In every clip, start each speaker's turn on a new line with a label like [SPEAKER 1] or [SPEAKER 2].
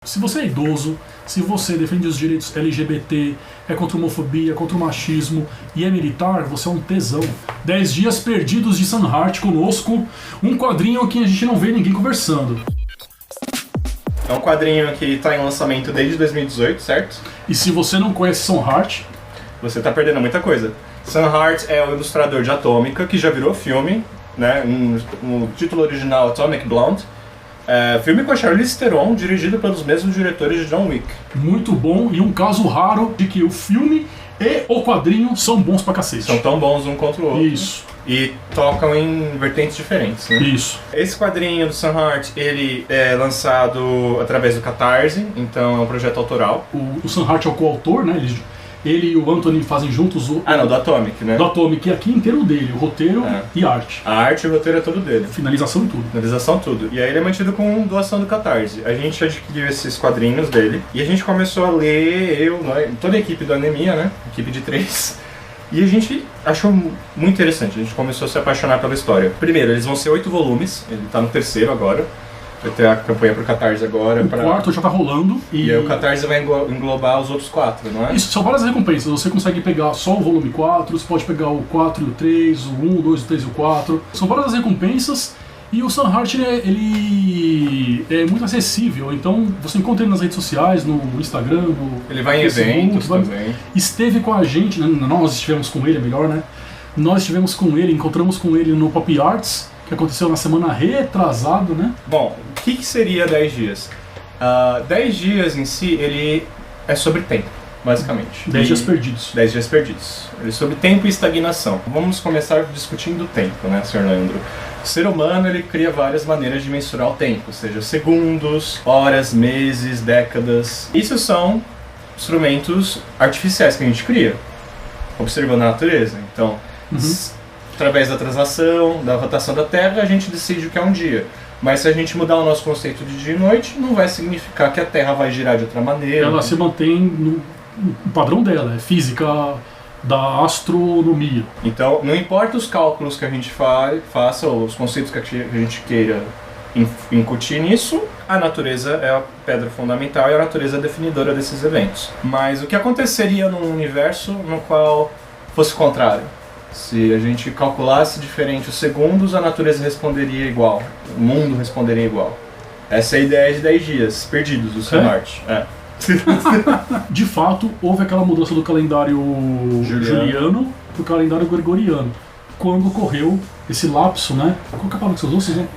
[SPEAKER 1] Se você é idoso, se você defende os direitos LGBT, é contra a homofobia, contra o machismo e é militar, você é um tesão. 10 dias perdidos de Sunheart conosco, um quadrinho que a gente não vê ninguém conversando.
[SPEAKER 2] É um quadrinho que está em lançamento desde 2018, certo?
[SPEAKER 1] E se você não conhece Sunheart,
[SPEAKER 2] você está perdendo muita coisa. Sunheart é o ilustrador de Atômica, que já virou filme, né? O título original Atomic Blonde. Filme com a Charlize Theron, dirigido pelos mesmos diretores de John Wick.
[SPEAKER 1] Muito bom, e um caso raro de que o filme e o quadrinho são bons pra cacete.
[SPEAKER 2] São tão bons um contra o outro.
[SPEAKER 1] Isso.
[SPEAKER 2] E tocam em vertentes diferentes, né?
[SPEAKER 1] Isso.
[SPEAKER 2] Esse quadrinho do Sunheart, ele é lançado através do Catarse, então é um projeto autoral.
[SPEAKER 1] O Sunheart é o coautor, né? Ele e o Anthony fazem juntos o...
[SPEAKER 2] do Atomic, né?
[SPEAKER 1] Do Atomic, que é aqui inteiro dele, o roteiro e arte.
[SPEAKER 2] A arte e o roteiro é todo dele.
[SPEAKER 1] Finalização e tudo.
[SPEAKER 2] Finalização tudo. E aí ele é mantido com doação do Catarse. A gente adquiriu esses quadrinhos dele e a gente começou a ler, toda a equipe do Anemia, né? Equipe de 3. E a gente achou muito interessante, a gente começou a se apaixonar pela história. Primeiro, eles vão ser 8 volumes, ele tá no 3º agora. Vai ter a campanha pro Catarse agora.
[SPEAKER 1] O 4º já tá rolando.
[SPEAKER 2] E aí o Catarse vai englobar os outros 4, não é?
[SPEAKER 1] Isso, são várias recompensas. Você consegue pegar só o volume 4, você pode pegar o 4 e o 3, o 1, o 2, o 3 e o 4. São várias recompensas. E o Sunheart, ele é muito acessível. Então, você encontra ele nas redes sociais, no Instagram, no
[SPEAKER 2] Ele vai em
[SPEAKER 1] Facebook,
[SPEAKER 2] eventos também.
[SPEAKER 1] Esteve com a gente, né? Nós estivemos com ele, é melhor, né? Nós estivemos com ele, encontramos com ele no Pop Arts, que aconteceu na semana retrasada, né?
[SPEAKER 2] Bom, o que seria 10 dias? 10 dias em si, ele é sobre tempo, basicamente.
[SPEAKER 1] 10 dias perdidos.
[SPEAKER 2] 10 dias perdidos. Ele é sobre tempo e estagnação. Vamos começar discutindo o tempo, né, Sr. Leandro? O ser humano, ele cria várias maneiras de mensurar o tempo, seja segundos, horas, meses, décadas. Isso são instrumentos artificiais que a gente cria, observando a natureza. Então, através da translação, da rotação da Terra, a gente decide o que é um dia. Mas se a gente mudar o nosso conceito de dia e noite, não vai significar que a Terra vai girar de outra maneira.
[SPEAKER 1] Ela se mantém no padrão dela, é física da astronomia.
[SPEAKER 2] Então, não importa os cálculos que a gente faça, ou os conceitos que a gente queira incutir nisso, a natureza é a pedra fundamental e a natureza é a definidora desses eventos. Mas o que aconteceria num universo no qual fosse o contrário? Se a gente calculasse diferente os segundos, a natureza responderia igual, o mundo responderia igual. Essa é a ideia de 10 dias perdidos do Sunheart.
[SPEAKER 1] De fato, houve aquela mudança do calendário juliano para o calendário gregoriano, quando ocorreu esse lapso, né? Qual que é a palavra que você usou?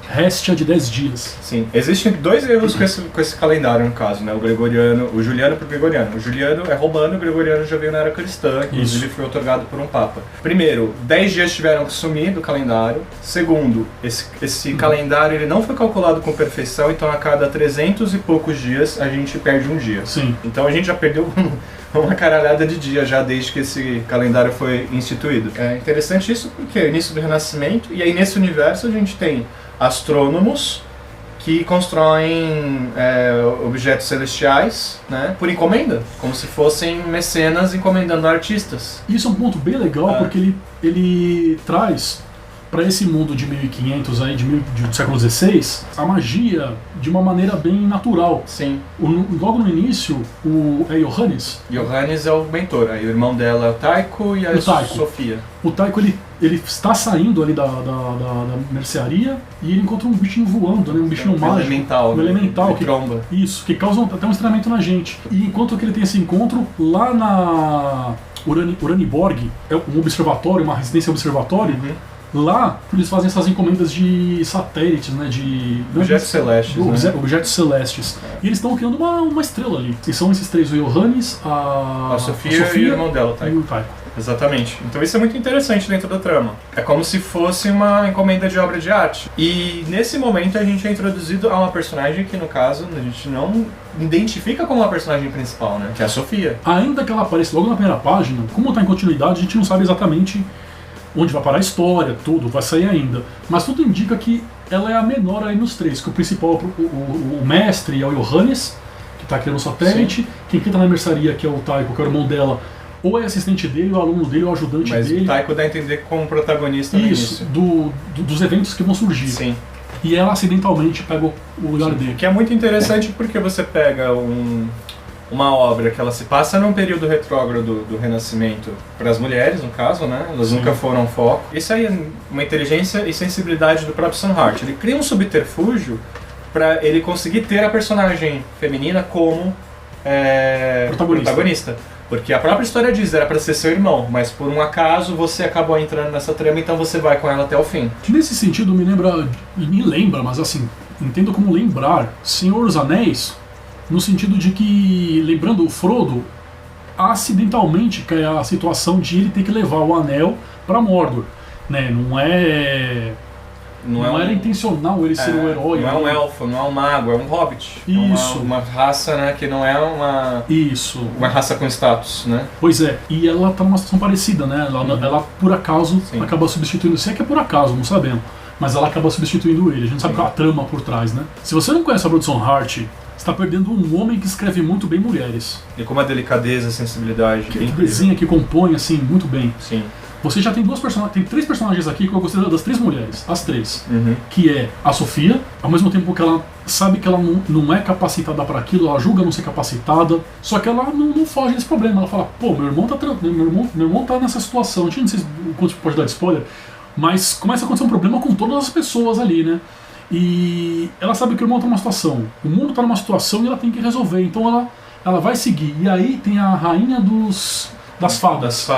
[SPEAKER 1] Réstia de 10 dias.
[SPEAKER 2] Sim, existem 2 erros com esse calendário, no caso, né? O juliano para o gregoriano. O juliano é romano, o gregoriano já veio na era cristã, inclusive foi otorgado por um papa. Primeiro, 10 dias tiveram que sumir do calendário. Segundo, esse calendário ele não foi calculado com perfeição, então a cada 300 e poucos dias a gente perde um dia.
[SPEAKER 1] Sim.
[SPEAKER 2] Então a gente já perdeu uma caralhada de dia já desde que esse calendário foi instituído. É interessante isso porque é o início do Renascimento, e aí nesse universo a gente tem astrônomos que constroem objetos celestiais, né, por encomenda, como se fossem mecenas encomendando artistas.
[SPEAKER 1] Isso é um ponto bem legal porque ele traz para esse mundo de 1500 aí, do século XVI, a magia de uma maneira bem natural.
[SPEAKER 2] Sim.
[SPEAKER 1] Logo no início, é Johannes.
[SPEAKER 2] Johannes é o mentor, aí o irmão dela é o Taiko e a Sofia.
[SPEAKER 1] O Taiko ele está saindo ali da mercearia e ele encontra um bichinho voando, né? Um bichinho mágico.
[SPEAKER 2] Um elemental
[SPEAKER 1] que
[SPEAKER 2] tromba.
[SPEAKER 1] Isso, que causa até um estranhamento na gente. E enquanto que ele tem esse encontro, lá na Uraniborg, é um observatório, uma residência observatório. Lá, eles fazem essas encomendas de satélites, né? De
[SPEAKER 2] objetos celestes.
[SPEAKER 1] Objetos celestes. E eles estão criando uma estrela ali. E são esses 3, o Johannes, a
[SPEAKER 2] Sofia e o irmão dela,
[SPEAKER 1] o Taiko.
[SPEAKER 2] Exatamente. Então isso é muito interessante dentro da trama. É como se fosse uma encomenda de obra de arte. E nesse momento a gente é introduzido a uma personagem que, no caso, a gente não identifica como a personagem principal, né? Que é a Sofia.
[SPEAKER 1] Ainda que ela apareça logo na primeira página, como está em continuidade, a gente não sabe exatamente onde vai parar a história, tudo, vai sair ainda. Mas tudo indica que ela é a menor aí nos 3, que o principal é o mestre é o Johannes, que está criando o satélite. Sim. Quem está na mercearia, que é o Taiko, que é o irmão dela, ou é assistente dele, ou aluno dele, ou ajudante dele.
[SPEAKER 2] Mas o Taiko dá a entender como protagonista no início.
[SPEAKER 1] Dos eventos que vão surgir.
[SPEAKER 2] Sim.
[SPEAKER 1] e ela acidentalmente pega o lugar dele.
[SPEAKER 2] Que é muito interessante porque você pega uma obra que ela se passa num período retrógrado do Renascimento para as mulheres, no caso, né? Elas
[SPEAKER 1] Sim.
[SPEAKER 2] nunca foram foco. Isso aí é uma inteligência e sensibilidade do próprio Sam Hart. Ele cria um subterfúgio para ele conseguir ter a personagem feminina como protagonista. Porque a própria história diz, era para ser seu irmão, mas por um acaso você acabou entrando nessa trama, então você vai com ela até o fim.
[SPEAKER 1] Nesse sentido, me lembra, mas assim, entendo como lembrar Senhor dos Anéis, no sentido de que, lembrando o Frodo, acidentalmente cai a situação de ele ter que levar o anel para Mordor, né? Não era intencional ele ser o herói.
[SPEAKER 2] Não é um elfo, não é um mago, é um hobbit.
[SPEAKER 1] Isso.
[SPEAKER 2] Uma raça, né, que não é uma raça com status, né?
[SPEAKER 1] Pois é, e ela tá numa situação parecida, né? Ela por acaso
[SPEAKER 2] Sim.
[SPEAKER 1] acaba substituindo, se é que é por acaso, não sabemos, mas ela acaba substituindo ele, a gente sabe qual é a trama por trás, né? Se você não conhece a Produção Hart, você está perdendo um homem que escreve muito bem mulheres.
[SPEAKER 2] E com uma delicadeza, sensibilidade.
[SPEAKER 1] Que desenha, que compõe, assim, muito bem.
[SPEAKER 2] Sim.
[SPEAKER 1] Você já tem tem 3 personagens aqui que eu gostei das 3 mulheres, as 3.
[SPEAKER 2] Uhum.
[SPEAKER 1] Que é a Sofia, ao mesmo tempo que ela sabe que ela não é capacitada para aquilo, ela julga não ser capacitada, só que ela não foge desse problema. Ela fala, pô, meu irmão tá nessa situação, a gente não sei o quanto pode dar de spoiler, mas começa a acontecer um problema com todas as pessoas ali, né? E ela sabe que o irmão tá numa situação, o mundo tá numa situação e ela tem que resolver, então ela vai seguir. E aí tem a rainha das fadas.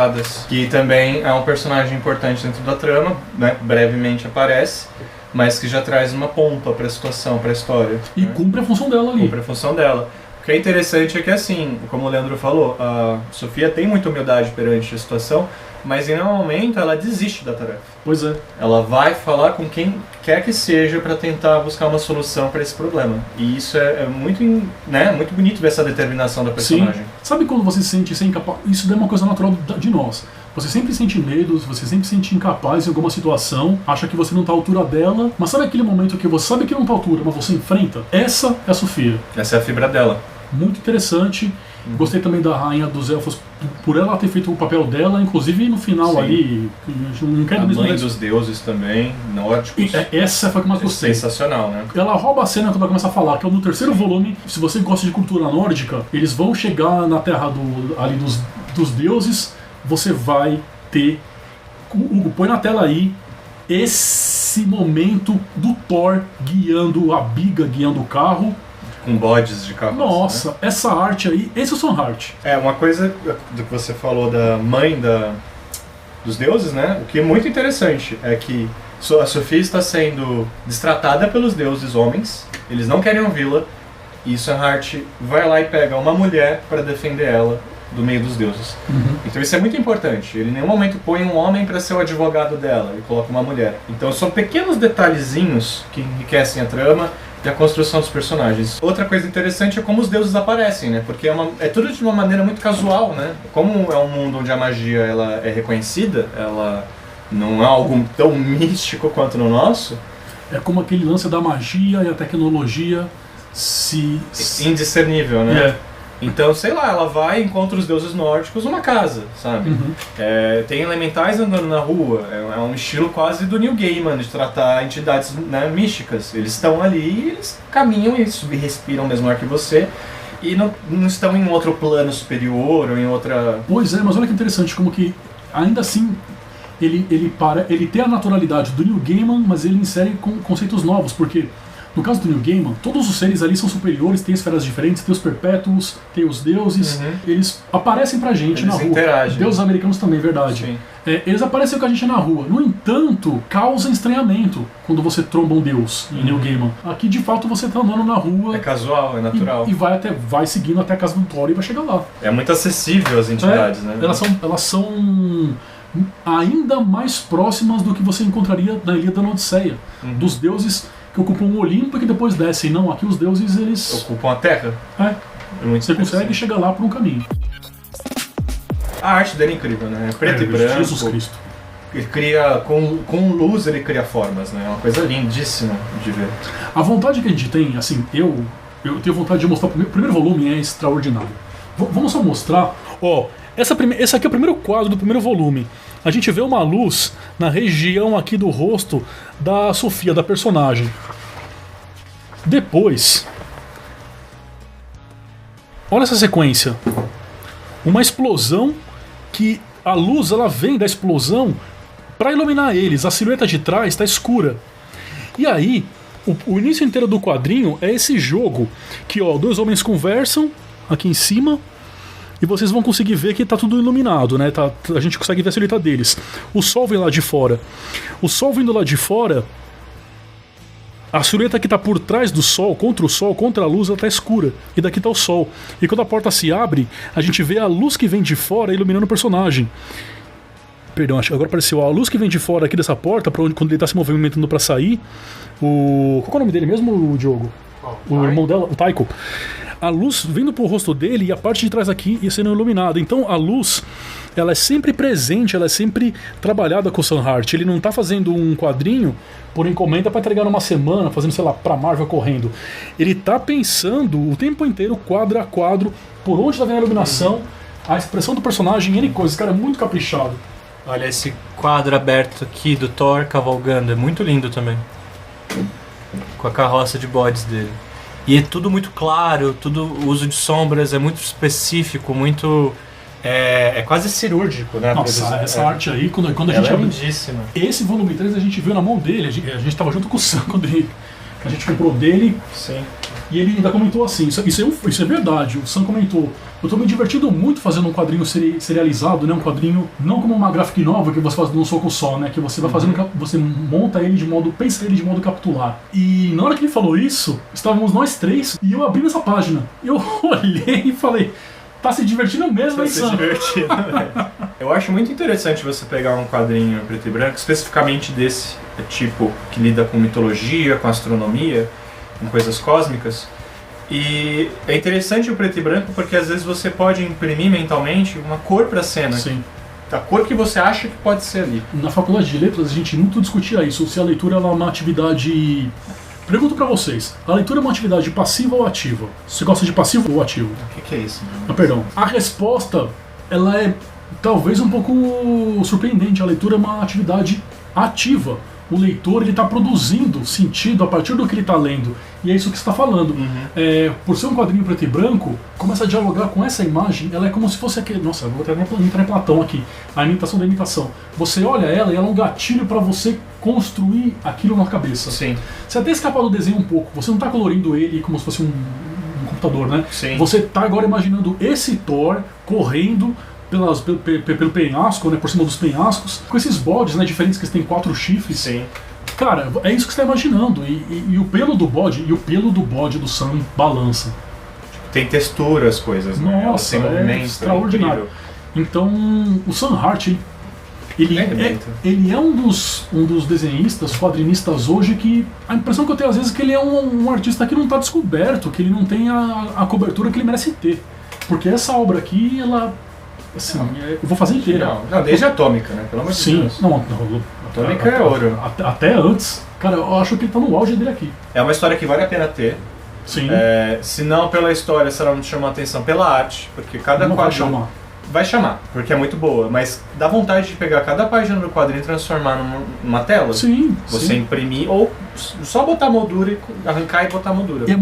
[SPEAKER 2] Que também é um personagem importante dentro da trama, né? Brevemente aparece, mas que já traz uma pompa para a situação, para a história.
[SPEAKER 1] E
[SPEAKER 2] né?
[SPEAKER 1] cumpre a função dela ali.
[SPEAKER 2] Cumpre a função dela. O que é interessante é que, assim, como o Leandro falou, a Sofia tem muita humildade perante a situação, mas em nenhum momento ela desiste da tarefa.
[SPEAKER 1] Pois é.
[SPEAKER 2] Ela vai falar com quem quer que seja para tentar buscar uma solução para esse problema. E isso é muito, né, muito bonito ver essa determinação da personagem.
[SPEAKER 1] Sim. Sabe quando você se sente sem incapaz? Isso é uma coisa natural de nós. Você sempre sente medo, você sempre se sente incapaz em alguma situação, acha que você não está à altura dela, mas sabe aquele momento que você sabe que não está à altura, mas você enfrenta? Essa é a Sofia.
[SPEAKER 2] Essa é a fibra dela.
[SPEAKER 1] Muito interessante. Gostei também da Rainha dos Elfos, por ela ter feito o papel dela, inclusive no final. Sim. Ali. Não quero
[SPEAKER 2] a
[SPEAKER 1] mesmo
[SPEAKER 2] mãe dos deuses também, nórdicos.
[SPEAKER 1] Essa foi a que mais gostei.
[SPEAKER 2] Sensacional, né?
[SPEAKER 1] Ela rouba a cena quando ela começa a falar, que é no 3º volume. Se você gosta de cultura nórdica, eles vão chegar na terra ali dos deuses, você vai ter. Hugo, põe na tela aí esse momento do Thor guiando a biga, guiando o carro.
[SPEAKER 2] Com bodes de carro.
[SPEAKER 1] Nossa, né? Essa arte aí, esse é o Sam Hart.
[SPEAKER 2] É, uma coisa do que você falou da mãe dos deuses, né? O que é muito interessante é que a Sofia está sendo destratada pelos deuses homens, eles não querem ouvi-la, e Sam Hart vai lá e pega uma mulher para defender ela do meio dos deuses.
[SPEAKER 1] Uhum.
[SPEAKER 2] Então isso é muito importante. Ele em nenhum momento põe um homem para ser o advogado dela, ele coloca uma mulher. Então são pequenos detalhezinhos que enriquecem a trama e a construção dos personagens. Outra coisa interessante é como os deuses aparecem, né? Porque é tudo de uma maneira muito casual, né? Como é um mundo onde a magia ela é reconhecida, ela não é algo tão místico quanto no nosso.
[SPEAKER 1] É como aquele lance da magia e a tecnologia
[SPEAKER 2] indiscernível, né?
[SPEAKER 1] É.
[SPEAKER 2] Então, sei lá, ela vai e encontra os deuses nórdicos numa casa, sabe?
[SPEAKER 1] Uhum.
[SPEAKER 2] Tem elementais andando na rua, é um estilo quase do Neil Gaiman, de tratar entidades, né, místicas. Eles estão ali e eles caminham e respiram o mesmo ar que você, e não estão em outro plano superior ou em outra...
[SPEAKER 1] Pois é, mas olha que interessante, como que ainda assim ele tem a naturalidade do Neil Gaiman, mas ele insere conceitos novos, porque no caso do Neil Gaiman, todos os seres ali são superiores, tem esferas diferentes, tem os perpétuos, tem os deuses, eles aparecem pra gente na rua.
[SPEAKER 2] Interagem.
[SPEAKER 1] Deuses americanos também, verdade. Eles aparecem com a gente na rua. No entanto, causa estranhamento quando você tromba um deus em Neil Gaiman. Aqui, de fato, você tá andando na rua.
[SPEAKER 2] É casual, é natural.
[SPEAKER 1] E vai seguindo até a casa do Thor e vai chegar lá.
[SPEAKER 2] É muito acessível as entidades, né?
[SPEAKER 1] Elas são ainda mais próximas do que você encontraria na Ilha da Odisseia. Dos deuses que ocupam o Olimpo e que depois descem. Não, aqui os deuses, eles...
[SPEAKER 2] ocupam a Terra.
[SPEAKER 1] Você consegue chegar lá por um caminho.
[SPEAKER 2] A arte dele é incrível, né? Preto e branco.
[SPEAKER 1] Jesus Cristo.
[SPEAKER 2] Ele cria, com luz ele cria formas, né? É uma coisa lindíssima de ver.
[SPEAKER 1] A vontade que a gente tem, assim, eu tenho vontade de mostrar, o primeiro volume é extraordinário. Vamos só mostrar, esse aqui é o primeiro quadro do primeiro volume. A gente vê uma luz na região aqui do rosto da Sofia, da personagem. Depois, olha essa sequência. Uma explosão que a luz ela vem da explosão para iluminar eles. A silhueta de trás está escura. E aí, o início inteiro do quadrinho é esse jogo que, ó, dois homens conversam aqui em cima e vocês vão conseguir ver que tá tudo iluminado, né? A gente consegue ver a silhueta deles. O sol vem lá de fora. O sol vindo lá de fora, a silhueta que tá por trás do sol, contra a luz, ela tá escura. E daqui tá o sol. E quando a porta se abre, a gente vê a luz que vem de fora iluminando o personagem. Perdão, agora apareceu a luz que vem de fora aqui dessa porta, pra onde, quando ele tá se movimentando pra sair. Qual é o nome dele mesmo, Diogo? O irmão dela, o Taiko. A luz vindo pro rosto dele e a parte de trás aqui ia sendo iluminada. Então a luz, ela é sempre presente, ela é sempre trabalhada com o Sam Hart. Ele não tá fazendo um quadrinho por encomenda pra entregar numa semana, fazendo, sei lá, pra Marvel correndo. Ele tá pensando o tempo inteiro, quadro a quadro, por onde tá vendo a iluminação, a expressão do personagem, N coisas. Esse cara é muito caprichado.
[SPEAKER 3] Olha esse quadro aberto aqui do Thor cavalgando, é muito lindo também. Com a carroça de bodes dele. E é tudo muito claro, tudo o uso de sombras é muito específico, muito... É quase cirúrgico, né?
[SPEAKER 1] Nossa, essa arte aí, quando a gente...
[SPEAKER 3] Ela é lindíssima.
[SPEAKER 1] Esse volume 3 a gente viu na mão dele, a gente tava junto com o Sam quando a gente comprou dele.
[SPEAKER 3] Sim.
[SPEAKER 1] E ele ainda comentou assim, isso é verdade, o Sam comentou: eu tô me divertindo muito fazendo um quadrinho serializado, né? Um quadrinho não como uma graphic novel que você faz num soco só, né? Que você vai fazendo, você monta ele pensa ele de modo capitular. E na hora que ele falou isso, estávamos nós três e eu abri essa página. Eu olhei e falei: tá se divertindo mesmo, hein, Sam?
[SPEAKER 2] Eu acho muito interessante você pegar um quadrinho preto e branco, especificamente desse tipo, que lida com mitologia, com astronomia, com coisas cósmicas. E é interessante o preto e branco porque às vezes você pode imprimir mentalmente uma cor para a cena.
[SPEAKER 1] Sim.
[SPEAKER 2] A cor que você acha que pode ser ali.
[SPEAKER 1] Na faculdade de letras a gente muito discutia isso, se a leitura ela é uma atividade... Pergunto pra vocês, a leitura é uma atividade passiva ou ativa? Você gosta de passivo ou ativo?
[SPEAKER 2] O que é isso?
[SPEAKER 1] Perdão. A resposta, ela é talvez um pouco surpreendente. A leitura é uma atividade ativa. O leitor ele está produzindo sentido a partir do que ele está lendo. E é isso que você está falando. Por ser um quadrinho preto e branco, começa a dialogar com essa imagem. Ela é como se fosse aquele... Nossa, eu vou entrar em Platão aqui. A imitação da imitação. Você olha ela e ela é um gatilho para você construir aquilo na cabeça.
[SPEAKER 2] Sim.
[SPEAKER 1] Você até escapa do desenho um pouco. Você não está colorindo ele como se fosse um computador, né?
[SPEAKER 2] Sim.
[SPEAKER 1] Você está agora imaginando esse Thor correndo pelo penhasco, né, por cima dos penhascos, com esses bodes, né, diferentes, que têm 4 chifres.
[SPEAKER 2] Sim.
[SPEAKER 1] Cara, é isso que você está imaginando. E o pelo do bode do Sam balança.
[SPEAKER 2] Tem textura as coisas, né?
[SPEAKER 1] Nossa, é extraordinário. Então, o Sam Hart, ele é um dos desenhistas, quadrinistas hoje que a impressão que eu tenho às vezes é que ele é um artista que não está descoberto, que ele não tem a cobertura que ele merece ter. Porque essa obra aqui, ela... Assim, eu vou fazer inteira.
[SPEAKER 2] Não, desde a Atômica, né? Pelo amor de Deus.
[SPEAKER 1] Não,
[SPEAKER 2] Atômica é ouro.
[SPEAKER 1] Até antes. Cara, eu acho que ele tá no auge dele aqui.
[SPEAKER 2] É uma história que vale a pena ter.
[SPEAKER 1] Sim.
[SPEAKER 2] Se não pela história, se ela não te chamar a atenção, pela arte. Porque cada
[SPEAKER 1] não
[SPEAKER 2] quadrinho... Vai chamar, porque é muito boa. Mas dá vontade de pegar cada página do quadrinho e transformar numa tela.
[SPEAKER 1] Sim.
[SPEAKER 2] Você imprimir ou só botar a moldura e arrancar e botar a moldura.
[SPEAKER 1] E é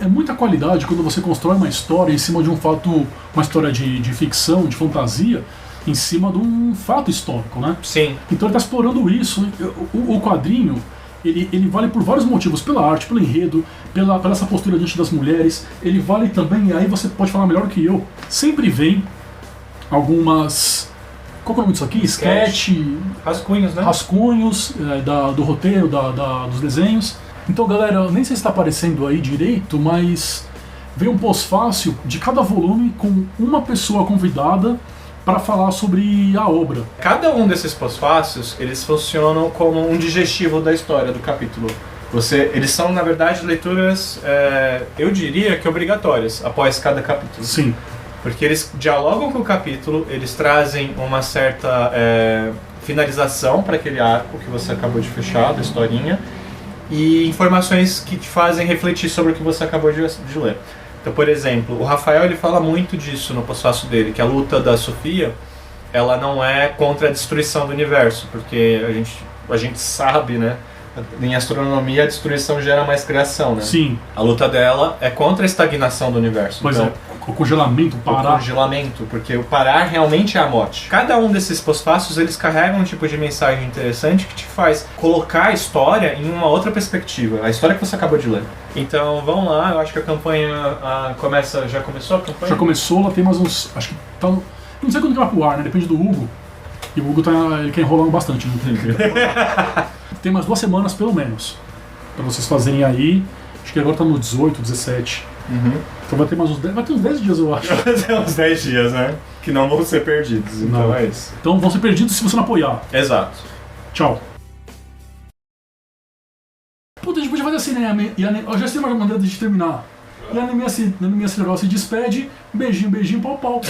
[SPEAKER 1] muita qualidade quando você constrói uma história em cima de um fato, uma história de ficção, de fantasia, em cima de um fato histórico, né?
[SPEAKER 2] Sim.
[SPEAKER 1] Então ele está explorando isso. O quadrinho, ele vale por vários motivos, pela arte, pelo enredo, pela essa postura diante das mulheres. Ele vale também, e aí você pode falar melhor que eu, sempre vem algumas... Qual que é o nome disso aqui? Sketch.
[SPEAKER 2] Rascunhos, né?
[SPEAKER 1] Rascunhos do roteiro, dos desenhos. Então, galera, eu nem sei se está aparecendo aí direito, mas veio um pós-fácil de cada volume com uma pessoa convidada para falar sobre a obra.
[SPEAKER 2] Cada um desses pós-fácios, eles funcionam como um digestivo da história, do capítulo. Eles são, na verdade, leituras, eu diria que obrigatórias, após cada capítulo.
[SPEAKER 1] Sim.
[SPEAKER 2] Porque eles dialogam com o capítulo, eles trazem uma certa finalização para aquele arco que você acabou de fechar, da historinha, e informações que te fazem refletir sobre o que você acabou de ler. Então, por exemplo, o Rafael ele fala muito disso no pós-fácil dele, que a luta da Sofia ela não é contra a destruição do universo, porque a gente sabe, né, Em astronomia, a destruição gera mais criação, né?
[SPEAKER 1] Sim,
[SPEAKER 2] A luta dela é contra a estagnação do universo.
[SPEAKER 1] pois
[SPEAKER 2] então,
[SPEAKER 1] é. O congelamento,
[SPEAKER 2] o
[SPEAKER 1] parar.
[SPEAKER 2] congelamento, porque o parar realmente é a morte. Cada um desses pós-fácios, eles carregam um tipo de mensagem interessante que te faz colocar a história em uma outra perspectiva. A história que você acabou de ler. Então, vamos lá. Eu acho que a campanha começa... Já começou a campanha?
[SPEAKER 1] Já começou, lá tem mais uns. Acho que tá no. Não sei quando que vai pro ar, né? Depende do Hugo. E o Hugo ele quer enrolando bastante, não tem? Tem mais 2 semanas pelo menos. Pra vocês fazerem aí. Acho que agora tá no 18, 17. Então vai ter mais uns 10. Vai ter uns 10 dias, eu acho.
[SPEAKER 2] Vai ter uns 10 dias, né? Que não vão ser perdidos. Então
[SPEAKER 1] Não.
[SPEAKER 2] é isso.
[SPEAKER 1] Então vão ser perdidos se você não apoiar.
[SPEAKER 2] Exato.
[SPEAKER 1] Tchau. Puta, a gente podia fazer assim, né? Eu já sei uma maneira de terminar. E a Anemia Cerebral se despede. Beijinho, beijinho, pau, pau.